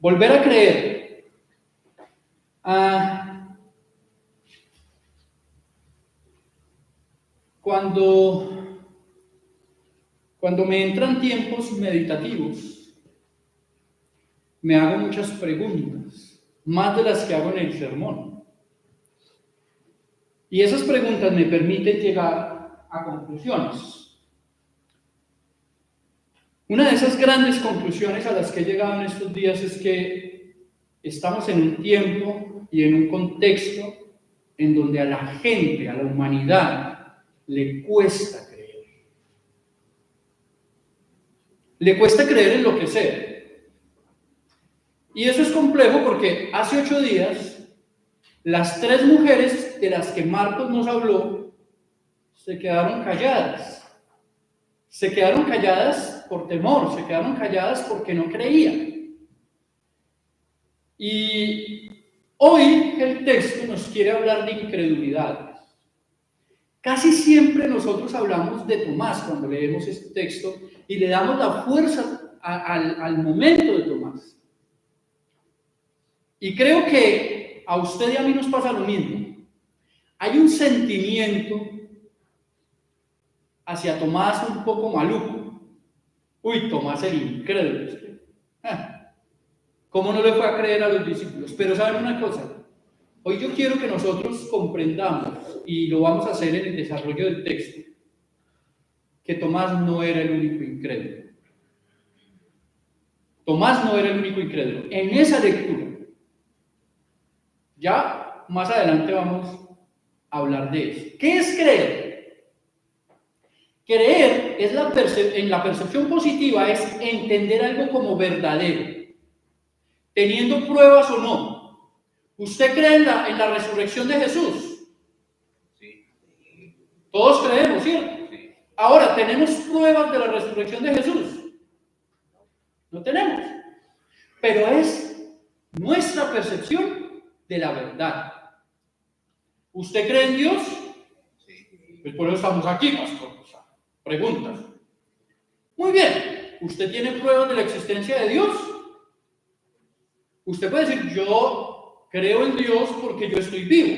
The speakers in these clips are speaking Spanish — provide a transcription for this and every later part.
Volver a creer. Cuando me entran tiempos meditativos, me hago muchas preguntas, más de las que hago en el sermón. Y esas preguntas me permiten llegar a conclusiones. Una de esas grandes conclusiones a las que he llegado en estos días es que estamos en un tiempo y en un contexto en donde a la gente, a la humanidad, le cuesta creer. Le cuesta creer en lo que sea. Y eso es complejo porque hace 8 días, las 3 mujeres de las que Marcos nos habló se quedaron calladas. Se quedaron calladas por temor, se quedaron calladas porque no creían. Y hoy el texto nos quiere hablar de incredulidades. Casi siempre nosotros hablamos de Tomás cuando leemos este texto y le damos la fuerza al momento de Tomás. Y creo que a usted y a mí nos pasa lo mismo. Hay un sentimiento hacia Tomás un poco maluco. Uy, Tomás el incrédulo. ¿Cómo no le fue a creer a los discípulos? Pero ¿saben una cosa? Hoy yo quiero que nosotros comprendamos, y lo vamos a hacer en el desarrollo del texto, que Tomás no era el único incrédulo. Tomás no era el único incrédulo. En esa lectura, ya más adelante vamos a hablar de eso. ¿Qué es creer? Creer es en la percepción positiva es entender algo como verdadero, teniendo pruebas o no. ¿Usted cree en la resurrección de Jesús? Sí. Todos creemos, ¿cierto? Sí. Ahora, ¿tenemos pruebas de la resurrección de Jesús? No tenemos. Pero es nuestra percepción de la verdad. ¿Usted cree en Dios? Sí. Pues por eso estamos aquí, pastor. Preguntas. Muy bien. ¿Usted tiene pruebas de la existencia de Dios? Usted puede decir, yo creo en Dios porque yo estoy vivo.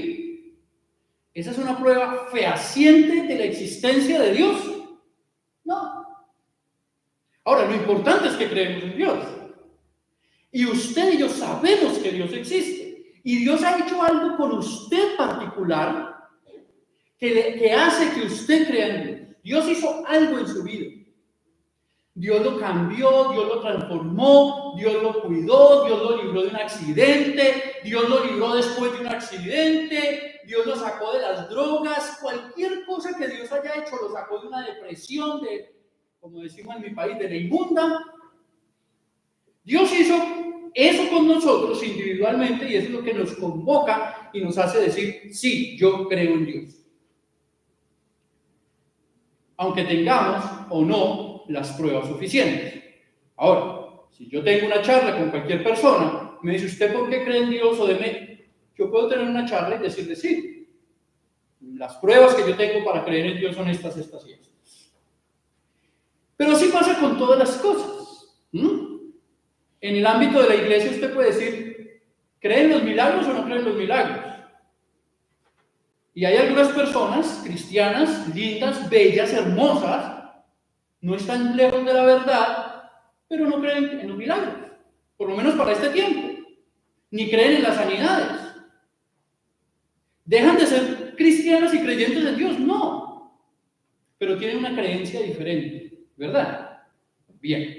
¿Esa es una prueba fehaciente de la existencia de Dios? No. Ahora, lo importante es que creemos en Dios. Y usted y yo sabemos que Dios existe. Y Dios ha hecho algo con usted particular que hace que usted crea en Dios. Dios hizo algo en su vida. Dios lo cambió, Dios lo transformó, Dios lo cuidó, Dios lo libró de un accidente, Dios lo libró después de un accidente, Dios lo sacó de las drogas, cualquier cosa que Dios haya hecho, lo sacó de una depresión, como decimos en mi país, de la inmunda. Dios hizo eso con nosotros individualmente y eso es lo que nos convoca y nos hace decir, sí, yo creo en Dios. Aunque tengamos o no las pruebas suficientes. Ahora, si yo tengo una charla con cualquier persona, me dice, ¿usted por qué cree en Dios o de mí? Yo puedo tener una charla y decirle sí. Las pruebas que yo tengo para creer en Dios son estas y estas. Pero así pasa con todas las cosas. En el ámbito de la iglesia usted puede decir, ¿cree en los milagros o no cree en los milagros? Y hay algunas personas cristianas, lindas, bellas, hermosas, no están lejos de la verdad, pero no creen en los milagros, por lo menos para este tiempo, ni creen en las sanidades. ¿Dejan de ser cristianas y creyentes en Dios? No, pero tienen una creencia diferente, ¿verdad? Bien.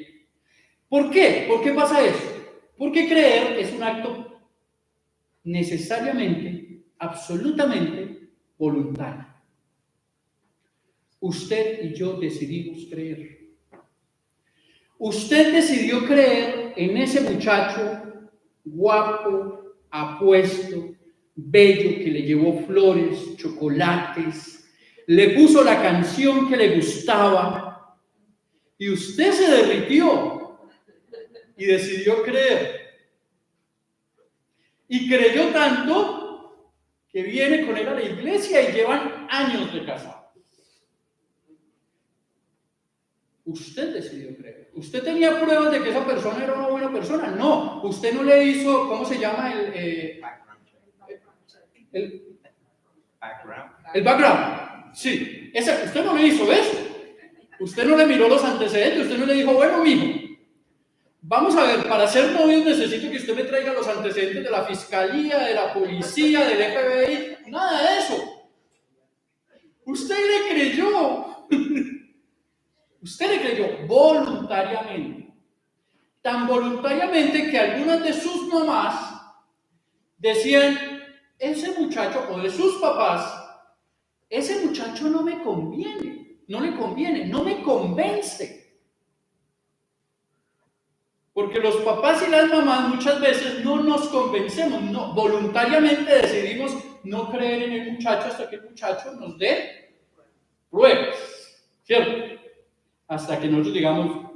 ¿Por qué? ¿Por qué pasa eso? Porque creer es un acto necesariamente, absolutamente voluntario. Usted y yo decidimos creer. Usted decidió creer en ese muchacho guapo, apuesto, bello, que le llevó flores, chocolates, le puso la canción que le gustaba y usted se derritió y decidió creer. Y creyó tanto que viene con él a la iglesia y llevan años de casados. Usted decidió creer. ¿Usted tenía pruebas de que esa persona era una buena persona? No. Usted no le hizo, ¿cómo se llama? Background check. El Background. El background, sí. Usted no le hizo eso. Usted no le miró los antecedentes. Usted no le dijo, bueno, mijo, vamos a ver, para ser novios necesito que usted me traiga los antecedentes de la fiscalía, de la policía, del FBI. Nada de eso. Usted le creyó. Usted le creyó voluntariamente. Tan voluntariamente que algunas de sus mamás decían, ese muchacho, o de sus papás, ese muchacho no me conviene, no le conviene, no me convence. Porque los papás y las mamás muchas veces no nos convencemos, no, voluntariamente decidimos no creer en el muchacho hasta que el muchacho nos dé pruebas, ¿cierto? Hasta que nosotros digamos,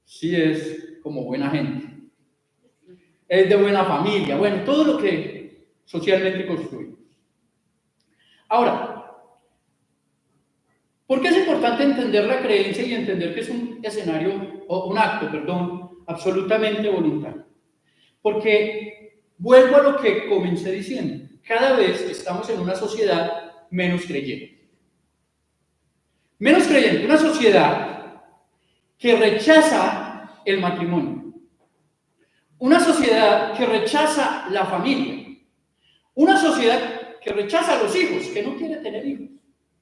sí es como buena gente, es de buena familia, bueno, todo lo que socialmente construimos. Ahora, ¿por qué es importante entender la creencia y entender que es un escenario, o un acto, perdón, absolutamente voluntario? Porque vuelvo a lo que comencé diciendo, cada vez estamos en una sociedad menos creyente. Menos creyente, una sociedad que rechaza el matrimonio, una sociedad que rechaza la familia, una sociedad que rechaza a los hijos, que no quiere tener hijos.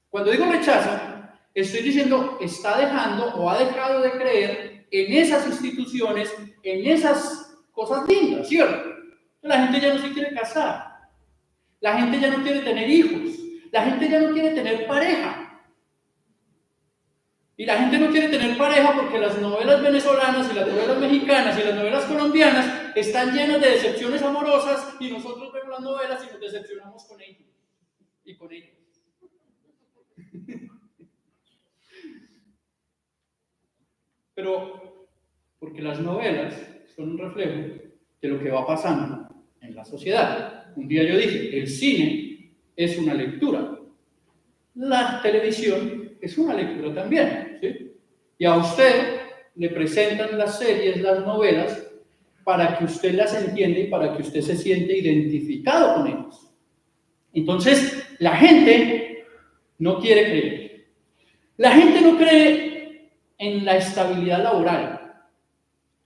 Cuando digo rechaza, estoy diciendo está dejando o ha dejado de creer en esas instituciones, en esas cosas lindas, ¿cierto? La gente ya no se quiere casar, la gente ya no quiere tener hijos, la gente ya no quiere tener pareja. Y la gente no quiere tener pareja porque las novelas venezolanas y las novelas mexicanas y las novelas colombianas están llenas de decepciones amorosas y nosotros vemos las novelas y nos decepcionamos con ellos y con ellos. Pero porque las novelas son un reflejo de lo que va pasando en la sociedad. Un día yo dije, el cine es una lectura, la televisión es una lectura también, ¿sí? Y a usted le presentan las series, las novelas, para que usted las entienda y para que usted se siente identificado con ellas. Entonces, la gente no quiere creer. La gente no cree en la estabilidad laboral.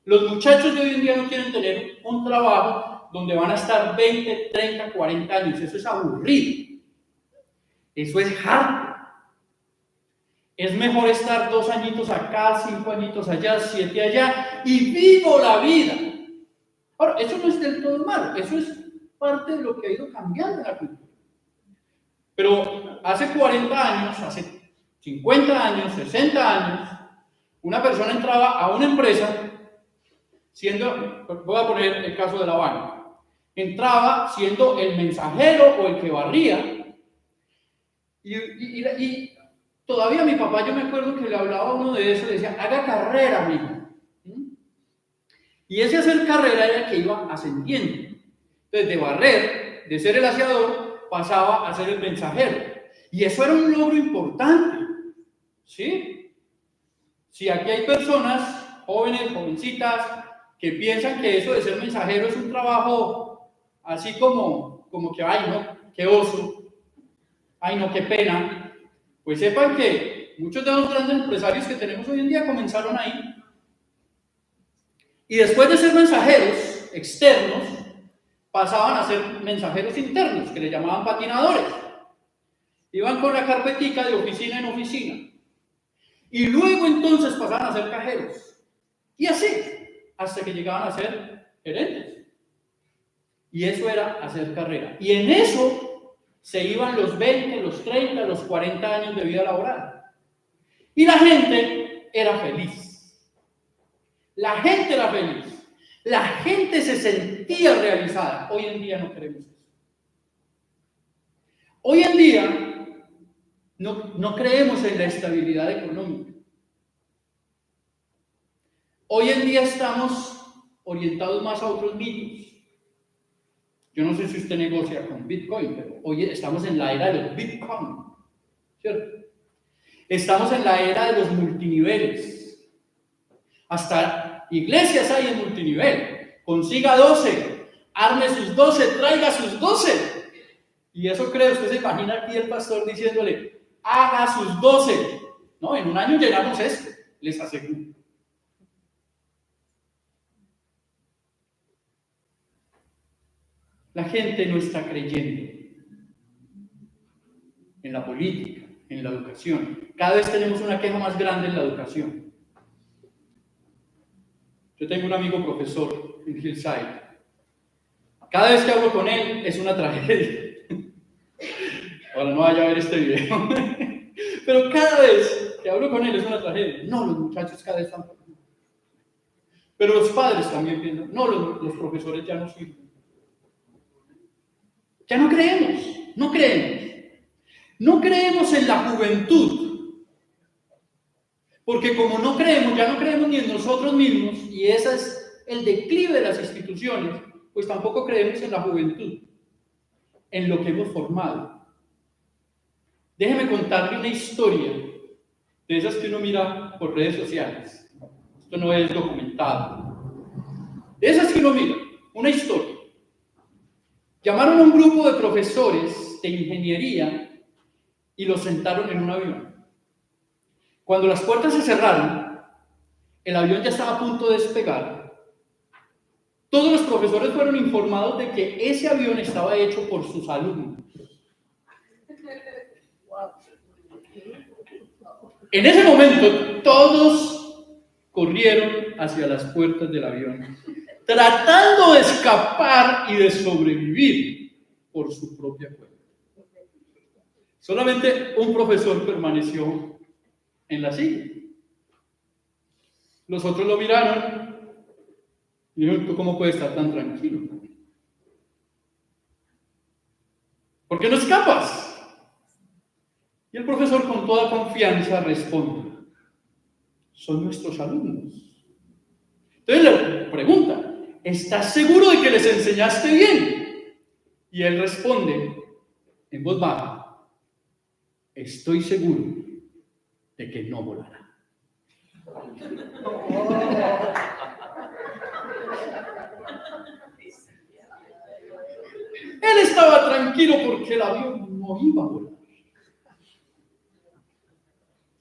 Los muchachos de hoy en día no quieren tener un trabajo donde van a estar 20, 30, 40 años. Eso es aburrido. Eso es harto. Es mejor estar 2 añitos acá, 5 añitos allá, 7 allá y vivo la vida. Ahora, eso no es del todo malo. Eso es parte de lo que ha ido cambiando en la cultura. Pero hace 40 años, hace 50 años, 60 años, una persona entraba a una empresa siendo, voy a poner el caso de la banca, entraba siendo el mensajero o el que barría y todavía mi papá, yo me acuerdo que le hablaba a uno de esos, le decía, haga carrera, mijo. Y ese hacer carrera era el que iba ascendiendo. Entonces, de barrer, de ser el aseador, pasaba a ser el mensajero. Y eso era un logro importante. ¿Sí? Si aquí hay personas, jóvenes, jovencitas, que piensan que eso de ser mensajero es un trabajo así como que, ay, no, qué oso, ay, no, qué pena, pues sepan que muchos de los grandes empresarios que tenemos hoy en día comenzaron ahí. Y después de ser mensajeros externos, pasaban a ser mensajeros internos, que le llamaban patinadores. Iban con la carpetica de oficina en oficina. Y luego entonces pasaban a ser cajeros. Y así, hasta que llegaban a ser gerentes. Y eso era hacer carrera. Y en eso se iban los 20, los 30, los 40 años de vida laboral. Y la gente era feliz. La gente era feliz. La gente se sentía realizada. Hoy en día no queremos eso. Hoy en día no creemos en la estabilidad económica. Hoy en día estamos orientados más a otros mitos. Yo no sé si usted negocia con Bitcoin, pero hoy estamos en la era de los Bitcoin, ¿cierto? Estamos en la era de los multiniveles. Hasta iglesias hay en multinivel. Consiga 12, arme sus 12, traiga sus 12. Y eso cree, usted se imagina aquí el pastor diciéndole, haga sus 12. No, en un año llenamos esto, les aseguro. La gente no está creyendo en la política, en la educación. Cada vez tenemos una queja más grande en la educación. Yo tengo un amigo profesor en Hillside. Cada vez que hablo con él es una tragedia. Ahora no vaya a ver este video. Pero cada vez que hablo con él es una tragedia. No, los muchachos cada vez están... Pero los padres también piensan, no, los profesores ya no sirven. Ya no creemos, no creemos. No creemos en la juventud. Porque como no creemos, ya no creemos ni en nosotros mismos, y ese es el declive de las instituciones, pues tampoco creemos en la juventud, en lo que hemos formado. Déjeme contarle una historia de esas que uno mira por redes sociales. Esto no es documentado. De esas que uno mira, una historia. Llamaron a un grupo de profesores de ingeniería y los sentaron en un avión. Cuando las puertas se cerraron, el avión ya estaba a punto de despegar. Todos los profesores fueron informados de que ese avión estaba hecho por sus alumnos. En ese momento, todos corrieron hacia las puertas del avión, tratando de escapar y de sobrevivir por su propia cuenta. Solamente un profesor permaneció en la silla. Los otros lo miraron y dijeron, ¿tú cómo puedes estar tan tranquilo? ¿Por qué no escapas? Y el profesor con toda confianza responde, son nuestros alumnos. Entonces le pregunta, ¿estás seguro de que les enseñaste bien? Y él responde en voz baja, estoy seguro de que no volará. Él estaba tranquilo porque el avión no iba a volar.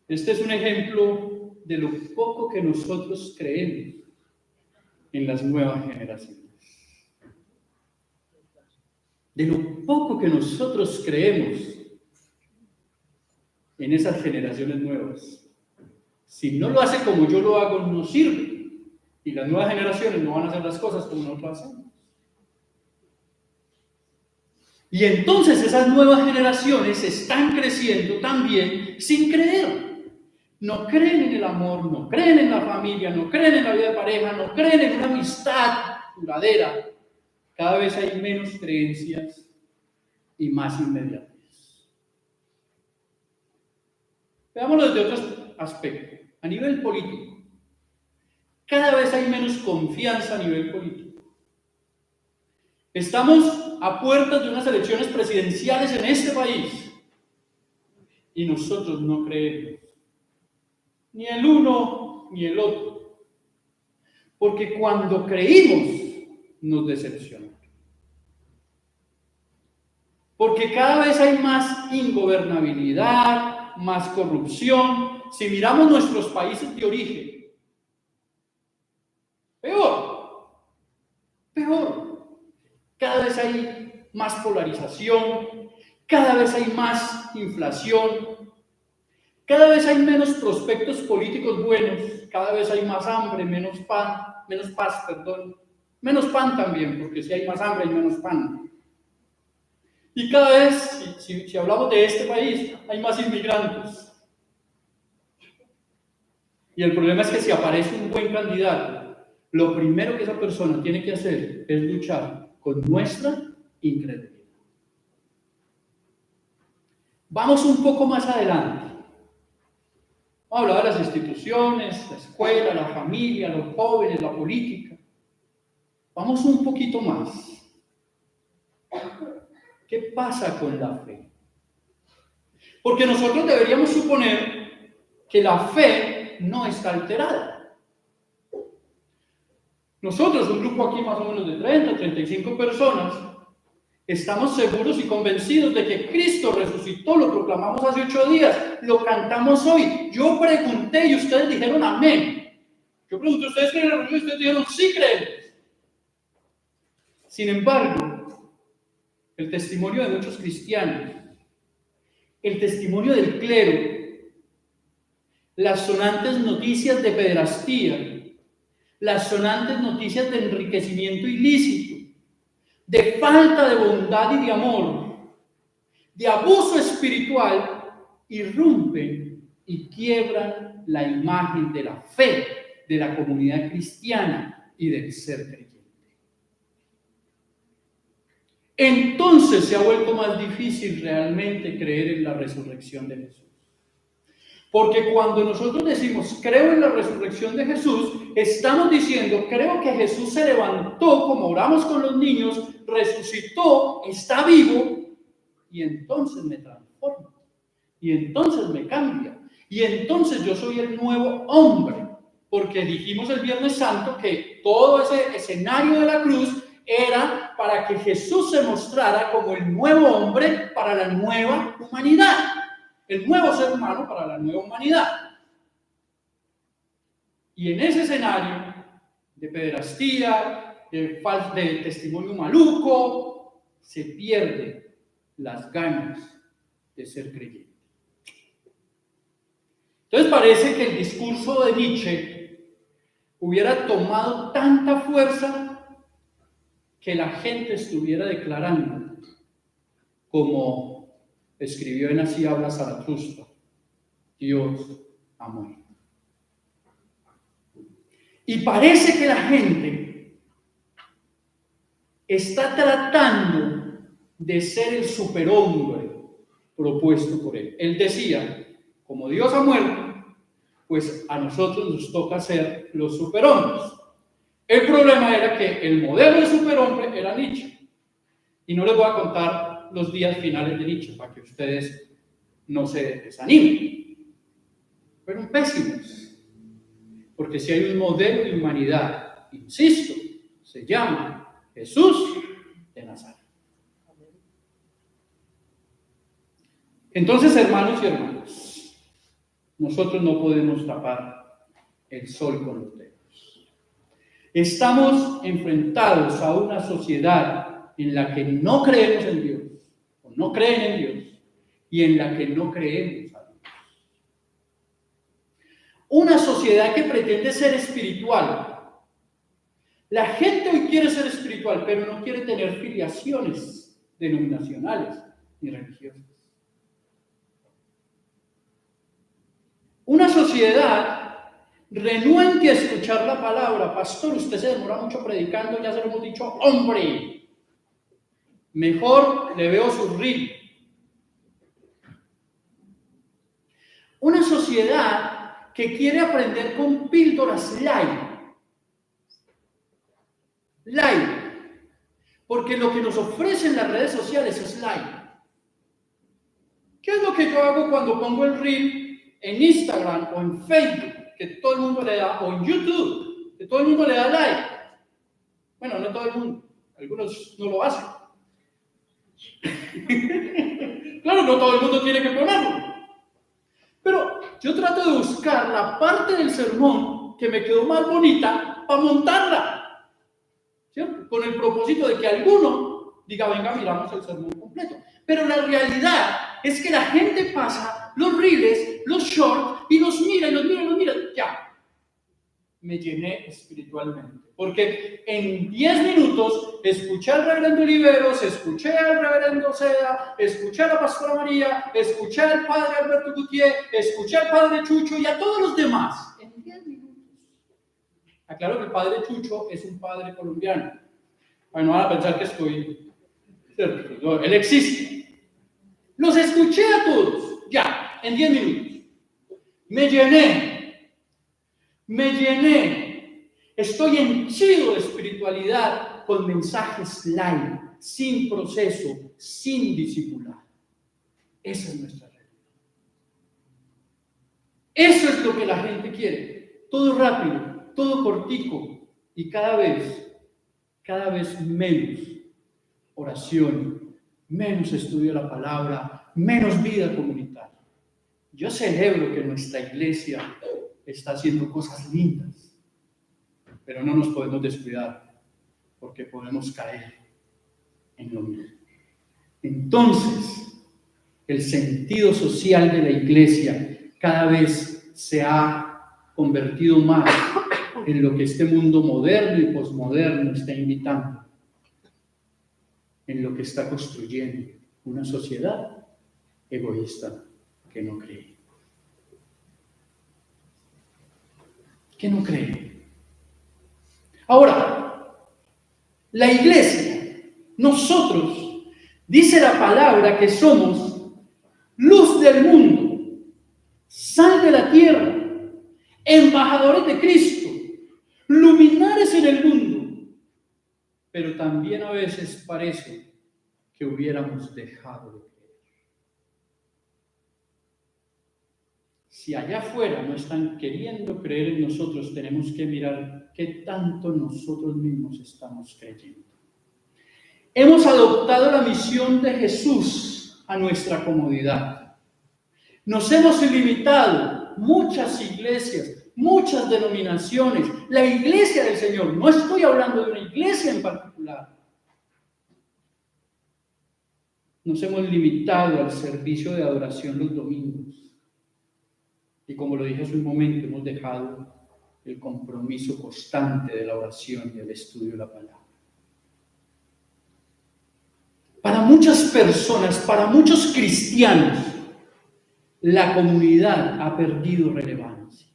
Este es un ejemplo de lo poco que nosotros creemos en las nuevas generaciones. De lo poco que nosotros creemos en esas generaciones nuevas. Si no lo hace como yo lo hago, no sirve. Y las nuevas generaciones no van a hacer las cosas como nosotros hacemos. Y entonces esas nuevas generaciones están creciendo también sin creer. No creen en el amor, no creen en la familia, no creen en la vida de pareja, no creen en una amistad duradera. Cada vez hay menos creencias y más inmediatez. Veámoslo desde otro aspecto. A nivel político, cada vez hay menos confianza a nivel político. Estamos a puertas de unas elecciones presidenciales en este país y nosotros no creemos ni el uno ni el otro, porque cuando creímos nos decepcionó. Porque cada vez hay más ingobernabilidad, más corrupción. Si miramos nuestros países de origen, peor. Cada vez hay más polarización, cada vez hay más inflación, cada vez hay menos prospectos políticos buenos, cada vez hay más hambre, menos paz, menos pan también, porque si hay más hambre hay menos pan. Y cada vez, si hablamos de este país, hay más inmigrantes. Y el problema es que si aparece un buen candidato, lo primero que esa persona tiene que hacer es luchar con nuestra incredulidad. Vamos un poco más adelante. Vamos a hablar de las instituciones, la escuela, la familia, los jóvenes, la política. Vamos un poquito más. ¿Qué pasa con la fe? Porque nosotros deberíamos suponer que la fe no está alterada. Nosotros, un grupo aquí más o menos de 30, 35 personas, estamos seguros y convencidos de que Cristo resucitó, lo proclamamos hace 8 días, lo cantamos hoy. Yo pregunté y ustedes dijeron amén. Yo pregunté, ¿ustedes creen en la resurrección? Y ustedes dijeron, sí creemos. Sin embargo, el testimonio de muchos cristianos, el testimonio del clero, las sonantes noticias de pederastía, las sonantes noticias de enriquecimiento ilícito, de falta de bondad y de amor, de abuso espiritual, irrumpen y quiebran la imagen de la fe de la comunidad cristiana y del ser creyente. Entonces se ha vuelto más difícil realmente creer en la resurrección de Jesús. Porque cuando nosotros decimos creo en la resurrección de Jesús, estamos diciendo creo que Jesús se levantó, como oramos con los niños, resucitó, está vivo, y entonces me transforma, y entonces me cambia, y entonces yo soy el nuevo hombre. Porque dijimos el Viernes Santo que todo ese escenario de la cruz era para que Jesús se mostrara como el nuevo hombre para la nueva humanidad. El nuevo ser humano para la nueva humanidad. Y en ese escenario de pederastía, de testimonio maluco, se pierden las ganas de ser creyente. Entonces parece que el discurso de Nietzsche hubiera tomado tanta fuerza que la gente estuviera declarando, como escribió en Así habla Zaratustra, Dios ha muerto. Y parece que la gente está tratando de ser el superhombre propuesto por él. Él decía, como Dios ha muerto, pues a nosotros nos toca ser los superhombres. El problema era que el modelo de superhombre era Nietzsche. Y no les voy a contar los días finales de Nietzsche para que ustedes no se desanimen. Fueron pésimos. Porque si hay un modelo de humanidad, insisto, se llama Jesús de Nazaret. Entonces, hermanos y hermanas, nosotros no podemos tapar el sol con los dedos. Estamos enfrentados a una sociedad en la que no creemos en Dios, o no creen en Dios, y en la que no creemos a Dios. Una sociedad que pretende ser espiritual. La gente hoy quiere ser espiritual, pero no quiere tener filiaciones denominacionales ni religiosas. Una sociedad renuente a escuchar la palabra. Pastor, usted se demora mucho predicando, ya se lo hemos dicho, hombre. Mejor le veo su reel. Una sociedad que quiere aprender con píldoras light. Light. Porque lo que nos ofrecen las redes sociales es light. ¿Qué es lo que yo hago cuando pongo el reel en Instagram o en Facebook, que todo el mundo le da, o en YouTube, que todo el mundo le da like? Bueno, no todo el mundo, algunos no lo hacen. Claro, no todo el mundo tiene que ponerlo. Pero yo trato de buscar la parte del sermón que me quedó más bonita para montarla, ¿cierto? Con el propósito de que alguno diga, venga, miramos el sermón completo. Pero la realidad es que la gente pasa los reels, los shorts, y los mira, ya. Me llené espiritualmente. Porque en 10 minutos escuché al reverendo Oliveros, escuché al reverendo Seda, escuché a la pastora María, escuché al padre Alberto Gutiérrez, escuché al padre Chucho y a todos los demás. En 10 minutos. Aclaro que el padre Chucho es un padre colombiano. Bueno, van a pensar que estoy... No, él existe. Los escuché a todos, ya, en 10 minutos. Me llené. Estoy henchido de espiritualidad con mensajes light, sin proceso, sin discipular. Esa es nuestra realidad. Eso es lo que la gente quiere. Todo rápido, todo cortico, Y cada vez menos oración, menos estudio de la palabra, menos vida comunitaria. Yo celebro que nuestra iglesia está haciendo cosas lindas, pero no nos podemos descuidar porque podemos caer en lo mismo. Entonces, el sentido social de la iglesia cada vez se ha convertido más en lo que este mundo moderno y posmoderno está invitando, en lo que está construyendo una sociedad egoísta que no cree. Que no cree. Ahora, la iglesia, nosotros, dice la palabra que somos luz del mundo, sal de la tierra, embajadores de Cristo, luminares en el mundo, pero también a veces parece que hubiéramos dejado de creer. Si allá afuera no están queriendo creer en nosotros, tenemos que mirar qué tanto nosotros mismos estamos creyendo. Hemos adoptado la misión de Jesús a nuestra comodidad. Nos hemos limitado muchas iglesias, muchas denominaciones, la iglesia del Señor. No estoy hablando de una iglesia en particular. Nos hemos limitado al servicio de adoración los domingos. Y como lo dije hace un momento, hemos dejado el compromiso constante de la oración y el estudio de la palabra. Para muchas personas, para muchos cristianos, la comunidad ha perdido relevancia.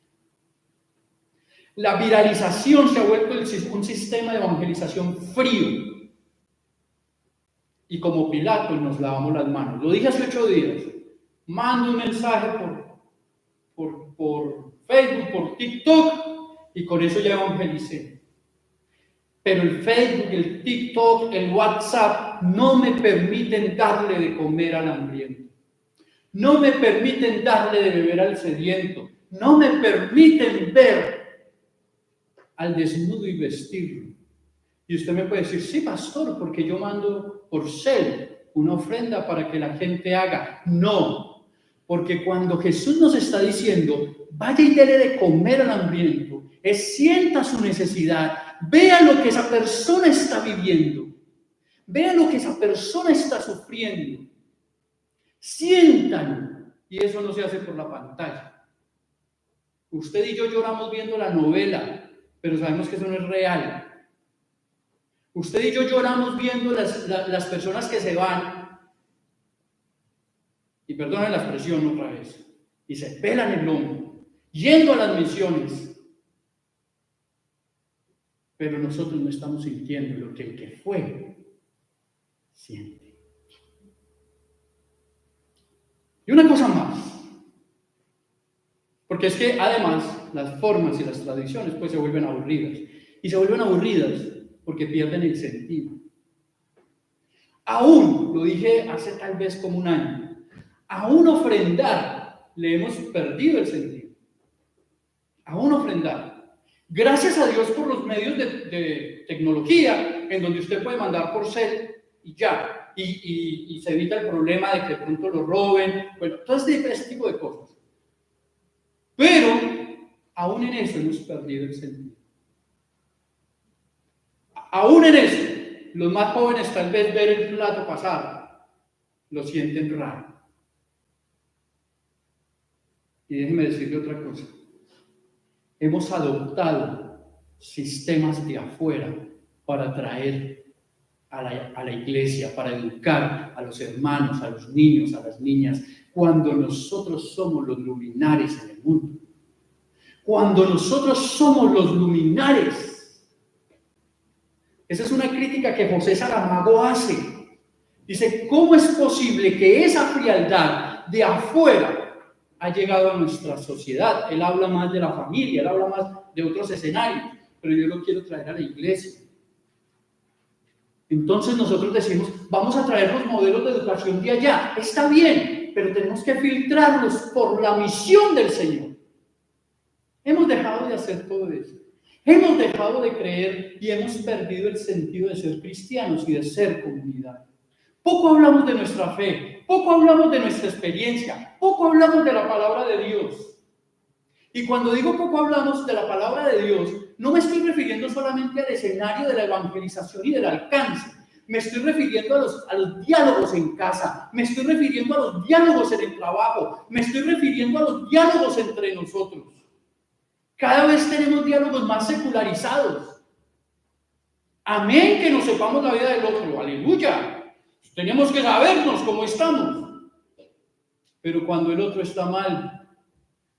La viralización se ha vuelto un sistema de evangelización frío. Y como Pilato nos lavamos las manos. Lo dije hace 8 días. Mando un mensaje por Facebook, por TikTok, y con eso ya evangelicé. Pero el Facebook, el TikTok, el WhatsApp no me permiten darle de comer al hambriento. No me permiten darle de beber al sediento. No me permiten ver al desnudo y vestirlo. Y usted me puede decir, sí, pastor, porque yo mando por Cel una ofrenda para que la gente haga. No, porque cuando Jesús nos está diciendo, vaya y dele de comer al hambriento, sienta su necesidad, vea lo que esa persona está viviendo, vea lo que esa persona está sufriendo, sientan, y eso no se hace por la pantalla. Usted y yo lloramos viendo la novela, pero sabemos que eso no es real. Usted y yo lloramos viendo las personas que se van, y perdonen la expresión otra vez, y se pelan el lomo, yendo a las misiones. Pero nosotros no estamos sintiendo lo que el que fue siente. Y una cosa más, porque es que además las formas y las tradiciones pues se vuelven aburridas. Y se vuelven aburridas porque pierden el sentido. Aún, lo dije hace tal vez como un año, aún ofrendar le hemos perdido el sentido. Aún ofrendar. Gracias a Dios por los medios de tecnología, en donde usted puede mandar por Cel y ya, y se evita el problema de que de pronto lo roben, bueno, todo ese tipo de cosas. Pero, aún en eso hemos perdido el sentido. Aún en eso, los más jóvenes tal vez ver el plato pasar, lo sienten raro. Y déjenme decirle otra cosa. Hemos adoptado sistemas de afuera para traer a la iglesia, para educar a los hermanos, a los niños, a las niñas, cuando nosotros somos los luminares en el mundo. Cuando nosotros somos los luminares. Esa es una crítica que José Saramago hace. Dice, ¿cómo es posible que esa frialdad de afuera ha llegado a nuestra sociedad? Él habla más de la familia, él habla más de otros escenarios, pero yo lo quiero traer a la iglesia. Entonces nosotros decimos, vamos a traer los modelos de educación de allá. Está bien, pero tenemos que filtrarlos por la misión del Señor. Hemos dejado de hacer todo eso. Hemos dejado de creer y hemos perdido el sentido de ser cristianos y de ser comunidad. Poco hablamos de nuestra fe, poco hablamos de nuestra experiencia, poco hablamos de la palabra de Dios. Y cuando digo poco hablamos de la palabra de Dios, no me estoy refiriendo solamente al escenario de la evangelización y del alcance. Me estoy refiriendo a los diálogos en casa, me estoy refiriendo a los diálogos en el trabajo, me estoy refiriendo a los diálogos entre nosotros. Cada vez tenemos diálogos más secularizados. Amén, que nos sepamos la vida del otro, aleluya. Tenemos que sabernos cómo estamos. Pero cuando el otro está mal,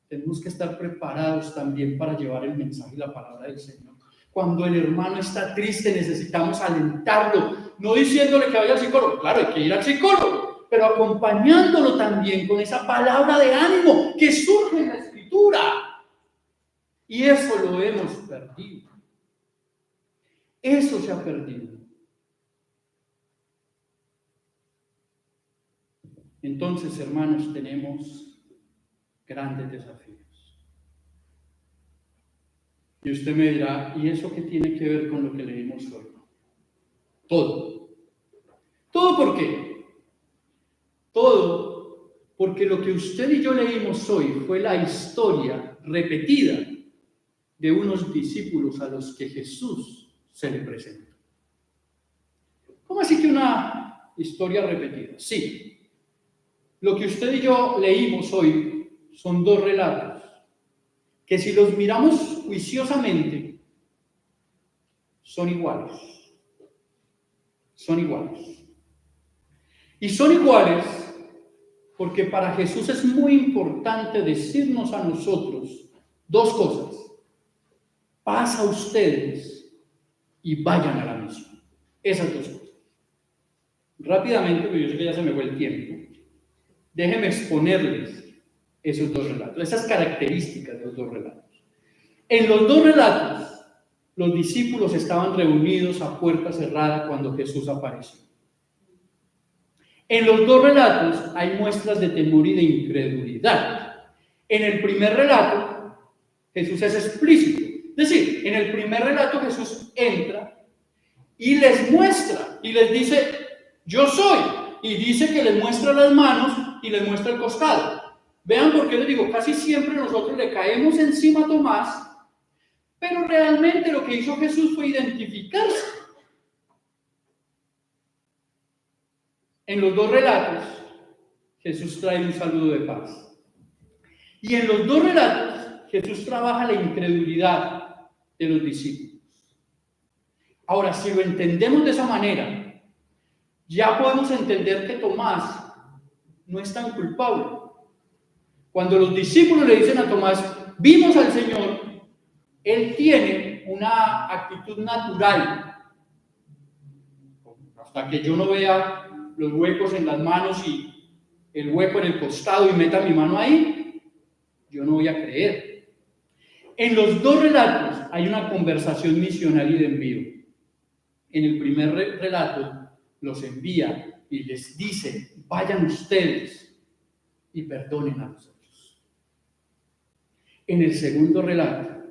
tenemos que estar preparados también para llevar el mensaje y la palabra del Señor. Cuando el hermano está triste, necesitamos alentarlo, no diciéndole que vaya al psicólogo. Claro, hay que ir al psicólogo, pero acompañándolo también con esa palabra de ánimo que surge en la Escritura. Y eso lo hemos perdido. Eso se ha perdido. Entonces, hermanos, tenemos grandes desafíos. Y usted me dirá, ¿y eso qué tiene que ver con lo que leímos hoy? Todo. ¿Todo por qué? Todo porque lo que usted y yo leímos hoy fue la historia repetida de unos discípulos a los que Jesús se le presentó. ¿Cómo así que una historia repetida? Sí. Lo que usted y yo leímos hoy son dos relatos que si los miramos juiciosamente son iguales. Son iguales. Y son iguales porque para Jesús es muy importante decirnos a nosotros dos cosas. Paz a ustedes y vayan a la misión. Esas dos cosas. Rápidamente, porque yo sé que ya se me fue el tiempo, déjenme exponerles esos dos relatos, esas características de los dos relatos. En los dos relatos, los discípulos estaban reunidos a puerta cerrada cuando Jesús apareció. En los dos relatos hay muestras de temor y de incredulidad. En el primer relato, Jesús es explícito. Es decir, en el primer relato Jesús entra y les muestra y les dice, yo soy. Y dice que les muestra las manos y les muestra el costado. Vean por qué les digo, casi siempre nosotros le caemos encima a Tomás, pero realmente lo que hizo Jesús fue identificarse. En los dos relatos, Jesús trae un saludo de paz. Y en los dos relatos, Jesús trabaja la incredulidad de los discípulos. Ahora, si lo entendemos de esa manera, ya podemos entender que Tomás no es tan culpable. Cuando los discípulos le dicen a Tomás, vimos al Señor, él tiene una actitud natural. Hasta que yo no vea los huecos en las manos y el hueco en el costado y meta mi mano ahí, yo no voy a creer. En los dos relatos hay una conversación misional y de envío. En el primer relato los envía y les dice, vayan ustedes y perdonen a los otros. En el segundo relato,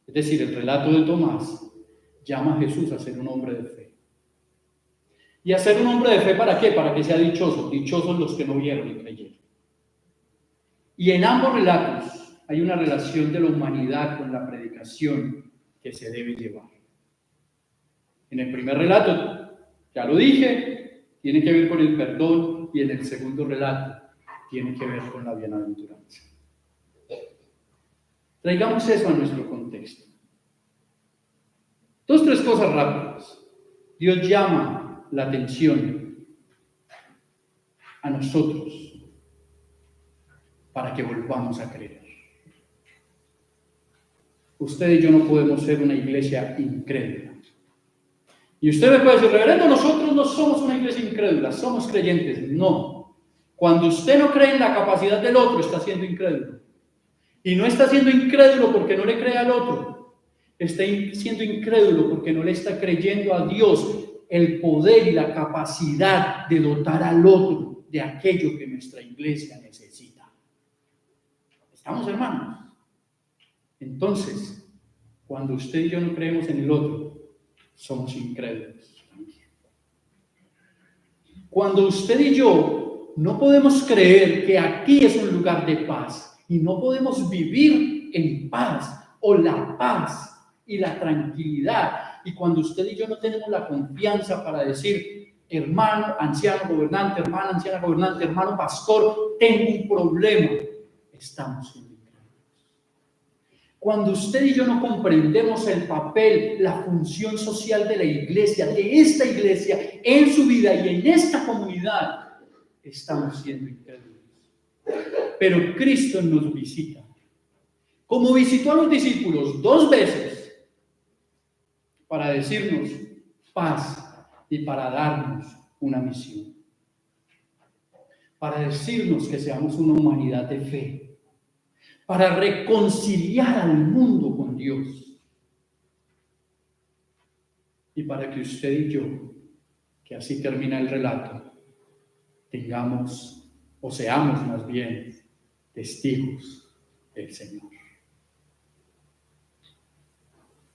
es decir, el relato de Tomás, llama a Jesús a ser un hombre de fe. ¿Y a ser un hombre de fe para qué? Para que sea dichoso. Dichosos los que no vieron y creyeron. Y en ambos relatos hay una relación de la humanidad con la predicación que se debe llevar. En el primer relato, ya lo dije, tiene que ver con el perdón, y en el segundo relato tiene que ver con la bienaventuranza. Traigamos eso a nuestro contexto. Tres cosas rápidas. Dios llama la atención a nosotros para que volvamos a creer. Usted y yo no podemos ser una iglesia incrédula. Y usted me puede decir, reverendo, nosotros no somos una iglesia incrédula, somos creyentes. No. Cuando usted no cree en la capacidad del otro, está siendo incrédulo. Y no está siendo incrédulo porque no le cree al otro. Está siendo incrédulo porque no le está creyendo a Dios el poder y la capacidad de dotar al otro de aquello que nuestra iglesia necesita. ¿Estamos, hermanos? Entonces, Cuando usted y yo no creemos en el otro, somos incrédulos. Cuando usted y yo no podemos creer que aquí es un lugar de paz y no podemos vivir en paz o la paz y la tranquilidad, y cuando usted y yo no tenemos la confianza para decir, hermano, anciano, gobernante, hermana, anciana, gobernante, hermano, pastor, tengo un problema, estamos siendo incrédulos. Cuando usted y yo no comprendemos el papel, la función social de la iglesia, de esta iglesia, en su vida y en esta comunidad, estamos siendo incrédulos. Pero Cristo nos visita. Como visitó a los discípulos 2 veces, para decirnos paz y para darnos una misión. Para decirnos que seamos una humanidad de fe. Para reconciliar al mundo con Dios. Y para que usted y yo, que así termina el relato, tengamos o seamos más bien testigos del Señor.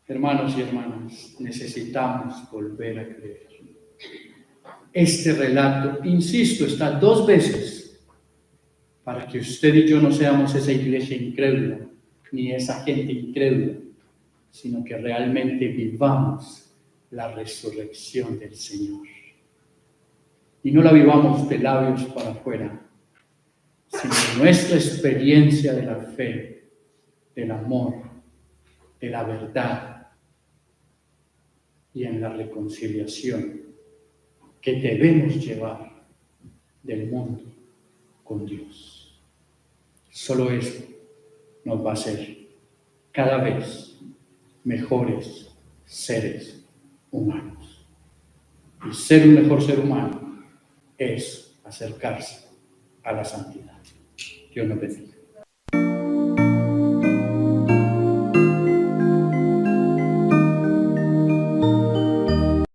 Hermanos y hermanas, necesitamos volver a creer. Este relato, insisto, está 2 veces para que usted y yo no seamos esa iglesia incrédula, ni esa gente incrédula, sino que realmente vivamos la resurrección del Señor. Y no la vivamos de labios para afuera, sino nuestra experiencia de la fe, del amor, de la verdad y en la reconciliación que debemos llevar del mundo con Dios. Solo eso nos va a hacer cada vez mejores seres humanos. Y ser un mejor ser humano es acercarse a la santidad. Dios nos bendiga.